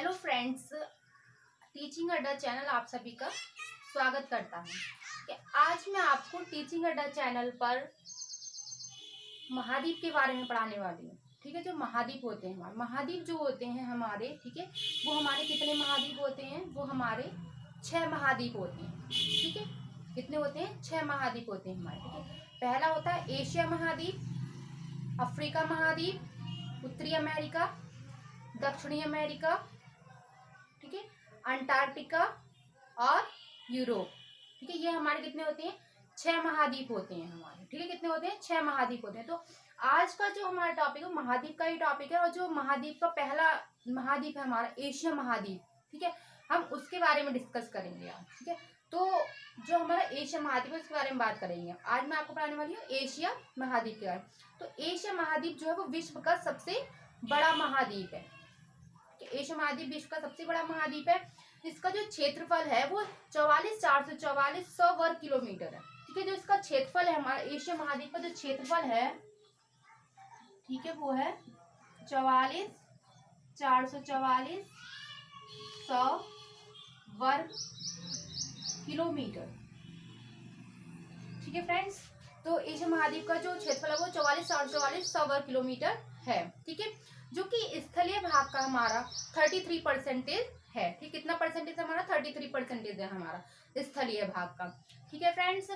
Hello friends, teaching अड्डा channel आप सभी का स्वागत करता है कि आज मैं आपको टीचिंग अड्डा चैनल पर महाद्वीप के बारे में पढ़ाने वाली हूँ। ठीक है, जो महाद्वीप होते हैं हमारे महाद्वीप जो होते हैं हमारे, ठीक है, वो हमारे कितने महाद्वीप होते हैं? वो हमारे 6 महाद्वीप होते हैं। ठीक है, कितने होते हैं? 6 महाद्वीप होते हैं हमारे। ठीक है, पहला होता है एशिया महाद्वीप, अफ्रीका महाद्वीप, उत्तरी अमेरिका, दक्षिणी अमेरिका, ठीक है, अंटार्कटिका और यूरोप। ठीक है, ये हमारे कितने होते हैं? 6 महाद्वीप होते हैं हमारे। ठीक है, कितने होते हैं? 6 महाद्वीप होते हैं। तो आज का जो हमारा टॉपिक है महाद्वीप का ही टॉपिक है, और जो महाद्वीप का पहला महाद्वीप है हमारा एशिया महाद्वीप, ठीक है, हम उसके बारे में डिस्कस करेंगे आज। ठीक है, तो जो हमारा एशिया महाद्वीप है उसके बारे में बात करेंगे। आज मैं आपको पढ़ाने वाली हूँ एशिया महाद्वीप के बारे में। तो एशिया महाद्वीप जो है वो विश्व का सबसे बड़ा महाद्वीप है। एशिया महाद्वीप विश्व का सबसे बड़ा महाद्वीप है। इसका जो क्षेत्रफल है वो 44,444 वर्ग किलोमीटर है। ठीक है, जो इसका क्षेत्रफल है हमारा एशिया महाद्वीप का जो क्षेत्रफल है, ठीक है, वो है 44,444 वर्ग किलोमीटर। ठीक है फ्रेंड्स, तो एशिया महाद्वीप का जो क्षेत्रफल है वो 44,444 वर्ग किलोमीटर है। ठीक है, जो कि स्थलीय भाग का हमारा 33% है। ठीक, कितना परसेंटेज हमारा? 33% है हमारा स्थलीय भाग का। ठीक है फ्रेंड्स,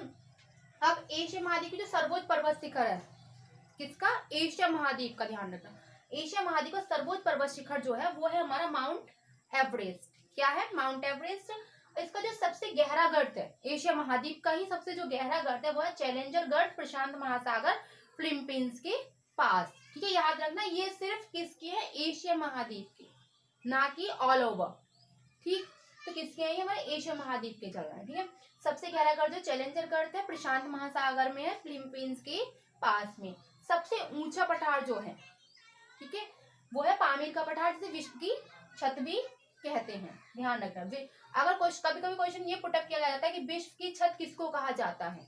अब एशिया महाद्वीप की जो सर्वोच्च पर्वत शिखर है, किसका? एशिया महाद्वीप का। ध्यान रखना, एशिया महाद्वीप का सर्वोच्च पर्वत शिखर जो है वो है हमारा माउंट एवरेस्ट। क्या है? Mount Everest. इसका जो सबसे गहरा गर्त है एशिया महाद्वीप का ही सबसे जो गहरा गर्त है वो है चैलेंजर गर्त, प्रशांत महासागर, फिलीपींस के पास। ठीक है, याद रखना ये सिर्फ किसकी है? एशिया महाद्वीप की, ना कि ऑल ओवर। ठीक, तो किसके हैं? ये हमारे एशिया महाद्वीप के जगह है। ठीक है, सबसे गहरा गर्त जो चैलेंजर गर्त है प्रशांत महासागर में है, फिलीपींस के पास में। सबसे ऊंचा पठार जो है, ठीक है, वो है पामीर का पठार, जिसे विश्व की छत भी कहते हैं। ध्यान रखना, अगर कभी कभी क्वेश्चन ये पुटअप किया जाता है कि विश्व की छत किसको कहा जाता है,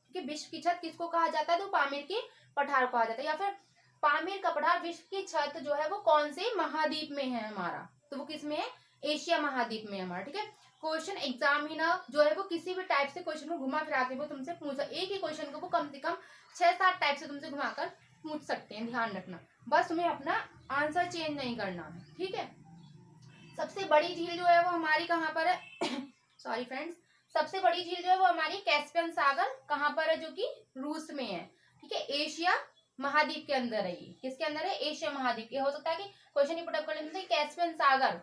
ठीक है, विश्व की छत किसको कहा जाता है, तो पामीर के पठार कहा जाता है। या फिर पामीर का पठार विश्व की छत जो है वो कौन से महाद्वीप में है हमारा, तो वो किस में है? एशिया महाद्वीप में हमारा। ठीक है, क्वेश्चन एग्जामिनर जो है वो किसी भी टाइप से क्वेश्चन को घुमा फिरा के वो तुमसे पूछ, एक ही क्वेश्चन को वो कम से कम 6-7 टाइप से तुमसे घुमाकर पूछ सकते हैं। ध्यान रखना, बस तुम्हें अपना आंसर चेंज नहीं करना है। ठीक है, सबसे बड़ी झील जो है वो हमारी कहाँ पर है? सॉरी फ्रेंड्स, सबसे बड़ी झील जो है वो हमारी कैस्पियन सागर कहाँ पर है? जो कि रूस में है। ठीक है, एशिया महाद्वीप के अंदर है। ये किसके अंदर है? एशिया महाद्वीप के। हो सकता है कि क्वेश्चन ही पुटअप कर लेते, कैस्पियन सागर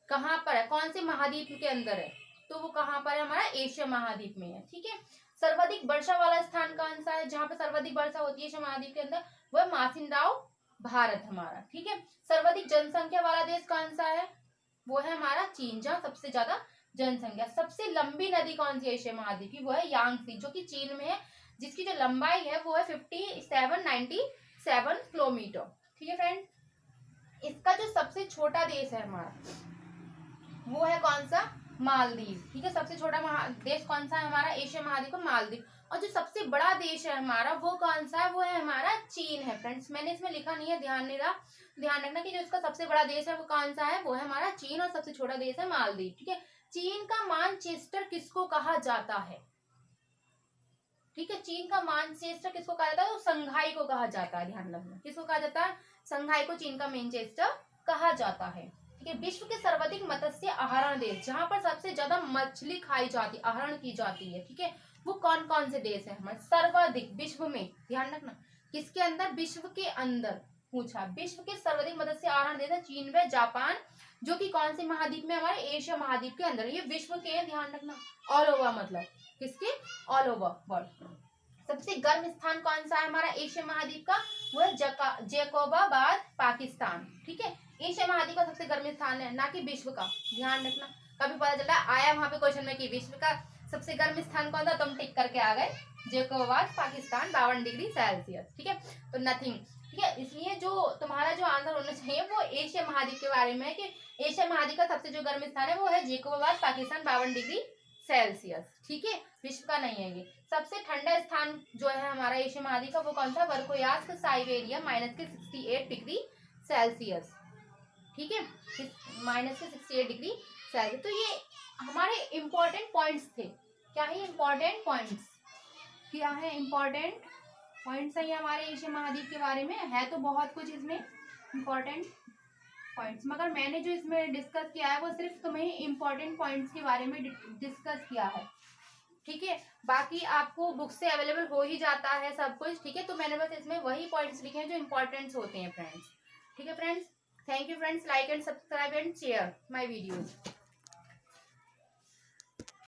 कहाँ पर है, कौन से महाद्वीप के अंदर है, तो वो कहाँ पर है? हमारा एशिया महाद्वीप में है। ठीक है, सर्वाधिक वर्षा वाला स्थान कौन सा है? जहाँ पे सर्वाधिक वर्षा होती है एशिया महाद्वीप के अंदर, वो है मासिनराव भारत हमारा। ठीक है, सर्वाधिक जनसंख्या वाला देश कौन सा है? वो है हमारा चीन, जहाँ सबसे ज्यादा जनसंख्या। सबसे लंबी नदी कौन सी है एशिया महाद्वीप की? वो है यांगसी, जो कि चीन में है, जिसकी जो लंबाई है वो है 5797 किलोमीटर। ठीक है फ्रेंड, इसका जो सबसे छोटा देश है हमारा वो है कौन सा? मालदीव। ठीक है, सबसे छोटा देश कौन सा है हमारा एशिया महाद्वीप का? मालदीव। और जो सबसे बड़ा देश है हमारा वो कौन सा है? वो है हमारा चीन है। फ्रेंड्स, मैंने इसमें लिखा नहीं है, ध्यान रखना कि जो इसका सबसे बड़ा देश है वो कौन सा है? वो है हमारा चीन, और सबसे छोटा देश है मालदीव। ठीक है, चीन का मानचेस्टर किसको कहा जाता है? ठीक है, चीन का मानचेस्टर किसको कहा जाता है? तो संघाई को कहा जाता है। ध्यान रखना, किसको कहा जाता है? संघाई को चीन का मैनचेस्टर कहा जाता है। ठीक है, विश्व के सर्वाधिक मत्स्य आहरण देश, जहां पर सबसे ज्यादा मछली खाई जाती, आहरण की जाती है, ठीक है, वो कौन कौन से देश है हमारे? सर्वाधिक विश्व में। ध्यान रखना, किसके अंदर? विश्व के अंदर पूछा। विश्व के सर्वाधिक मत्स्य आहरण देश है चीन व जापान, जो कि कौन से महाद्वीप में? हमारे एशिया महाद्वीप के अंदर। ये विश्व के, ध्यान रखना, ऑल ओवर, मतलब किसके? All over world. सबसे गर्म स्थान कौन सा है हमारा एशिया महाद्वीप का? वो है जैकोबाबाद, पाकिस्तान। ठीक है, एशिया महाद्वीप का सबसे गर्म स्थान है, ना कि विश्व का। ध्यान रखना, कभी पता चला आया वहां पे क्वेश्चन में कि विश्व का सबसे गर्म स्थान कौन था, तुम टिक करके आ गए जैकोबाबाद, पाकिस्तान, 52 डिग्री सेल्सियस। ठीक है, तो नथिंग। ठीक है, इसलिए जो तुम्हारा जो आंसर होना चाहिए वो एशिया महाद्वीप के बारे में है कि एशिया महाद्वीप का सबसे जो गर्म स्थान है वो है जैकोबाबाद, पाकिस्तान, 52 डिग्री सेल्सियस। ठीक है, विश्व का नहीं है ये। सबसे ठंडा स्थान जो है हमारा एशिया महाद्वीप का वो कौन सा? वर्कोयास्क, साइबेरिया, -68 डिग्री सेल्सियस। ठीक है, माइनस के 68 डिग्री सेल्सियस। तो ये हमारे इम्पोर्टेंट पॉइंट्स थे। क्या है इम्पोर्टेंट पॉइंट्स, क्या है इम्पोर्टेंट पॉइंट्स है ये हमारे एशिया महाद्वीप के बारे में। है तो बहुत कुछ इसमें इम्पोर्टेंट पॉइंट्स, मगर मैंने जो इसमें डिस्कस किया है वो सिर्फ तुम्हें इम्पोर्टेंट पॉइंट्स के बारे में डिस्कस किया है। ठीक है, बाकी आपको बुक से अवेलेबल हो ही जाता है सब कुछ। ठीक है, तो मैंने बस इसमें वही पॉइंट्स लिखे हैं जो इम्पोर्टेंट्स होते हैं फ्रेंड्स। ठीक है friends, thank you friends, like and subscribe and share my videos.